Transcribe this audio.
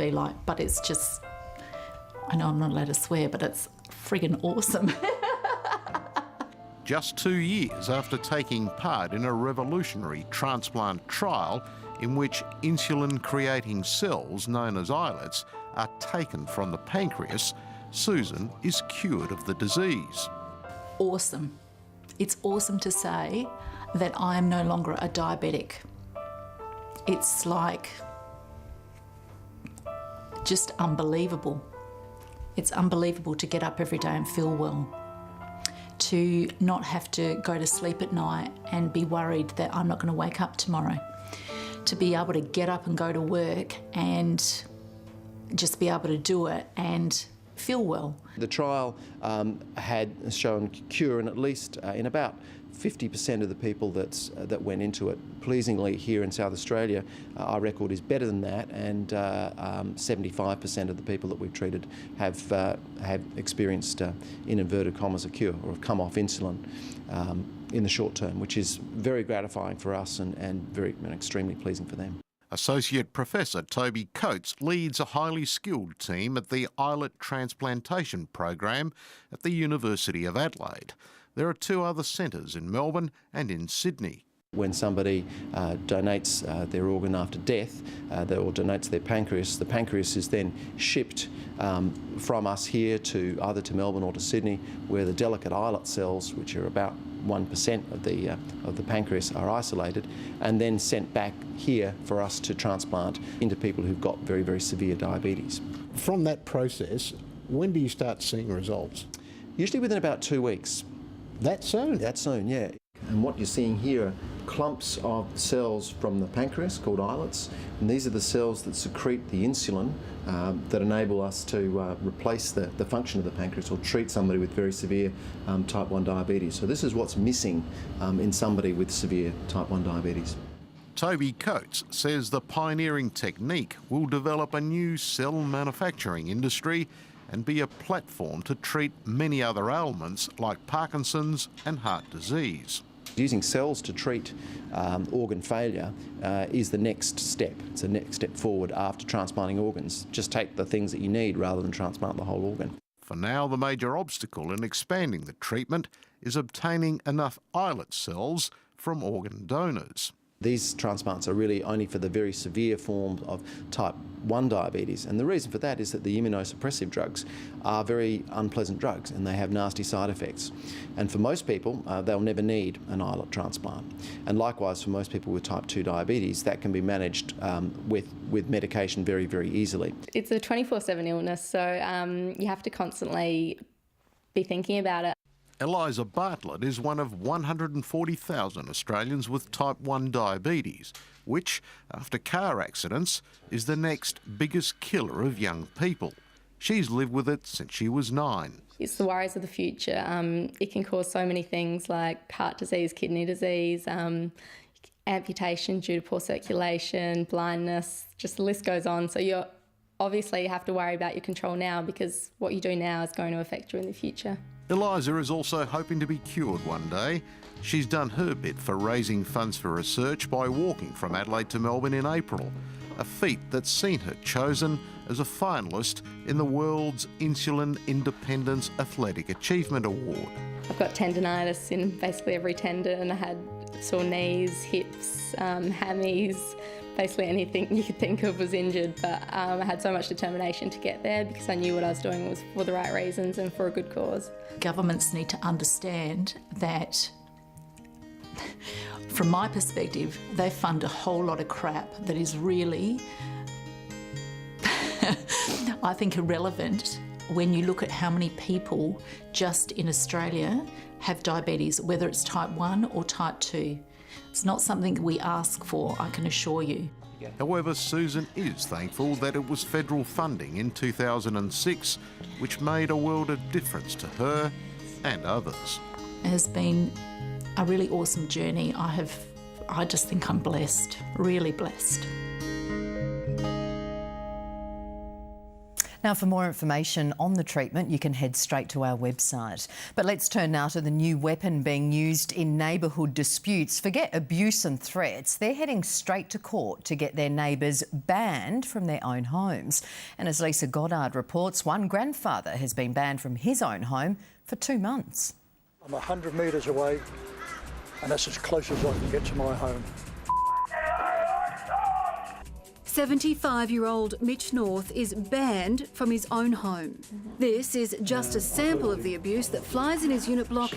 be like, but it's just, I know I'm not allowed to swear, but it's friggin' awesome. Just 2 years after taking part in a revolutionary transplant trial in which insulin-creating cells, known as islets, are taken from the pancreas, Susan is cured of the disease. Awesome. It's awesome to say that I am no longer a diabetic. It's like just unbelievable. It's unbelievable to get up every day and feel well, to not have to go to sleep at night and be worried that I'm not going to wake up tomorrow, to be able to get up and go to work and just be able to do it and feel well. The trial had shown cure in at least in about 50% of the people that went into it. Pleasingly, here in South Australia, our record is better than that, and 75% of the people that we've treated have experienced, in inverted commas, a cure, or have come off insulin in the short term, which is very gratifying for us and very extremely pleasing for them. Associate Professor Toby Coates leads a highly skilled team at the islet transplantation program at the University of Adelaide. There are 2 other centres in Melbourne and in Sydney. When somebody donates their organ after death, or donates their pancreas, the pancreas is then shipped from us here to either to Melbourne or to Sydney, where the delicate islet cells, which are about 1% of the pancreas, are isolated and then sent back here for us to transplant into people who've got very, very severe diabetes. From that process, when do you start seeing results? Usually within about 2 weeks. That soon? That soon, yeah. And what you're seeing here are clumps of cells from the pancreas called islets, and these are the cells that secrete the insulin that enable us to replace the function of the pancreas or treat somebody with very severe type 1 diabetes. So this is what's missing in somebody with severe type 1 diabetes. Toby Coates says the pioneering technique will develop a new cell manufacturing industry and be a platform to treat many other ailments like Parkinson's and heart disease. Using cells to treat organ failure is the next step. It's the next step forward after transplanting organs. Just take the things that you need rather than transplant the whole organ. For now, the major obstacle in expanding the treatment is obtaining enough islet cells from organ donors. These transplants are really only for the very severe form of type 1 diabetes, and the reason for that is that the immunosuppressive drugs are very unpleasant drugs and they have nasty side effects. And for most people, they'll never need an islet transplant. And likewise, for most people with type 2 diabetes, that can be managed with medication very, very easily. It's a 24/7 illness, so you have to constantly be thinking about it. Eliza Bartlett is one of 140,000 Australians with type 1 diabetes, which, after car accidents, is the next biggest killer of young people. She's lived with it since she was 9. It's the worries of the future. It can cause so many things like heart disease, kidney disease, amputation due to poor circulation, blindness, just the list goes on. So you have to worry about your control now, because what you do now is going to affect you in the future. Eliza is also hoping to be cured one day. She's done her bit for raising funds for research by walking from Adelaide to Melbourne in April, a feat that's seen her chosen as a finalist in the World's Insulin Independence Athletic Achievement Award. I've got tendinitis in basically every tendon. I had sore knees, hips, hammies, basically anything you could think of was injured, but I had so much determination to get there because I knew what I was doing was for the right reasons and for a good cause. Governments need to understand that, from my perspective, they fund a whole lot of crap that is really, I think, irrelevant when you look at how many people just in Australia have diabetes, whether it's type 1 or type 2. It's not something we ask for, I can assure you. However, Susan is thankful that it was federal funding in 2006 which made a world of difference to her and others. It has been a really awesome journey. I just think I'm blessed, really blessed. Now, for more information on the treatment, you can head straight to our website. But let's turn now to the new weapon being used in neighbourhood disputes. Forget abuse and threats. They're heading straight to court to get their neighbours banned from their own homes. And as Lisa Goddard reports, one grandfather has been banned from his own home for 2 months. I'm 100 metres away, and that's as close as I can get to my home. 75-year-old Mitch North is banned from his own home. This is just a sample of the abuse that flies in his unit block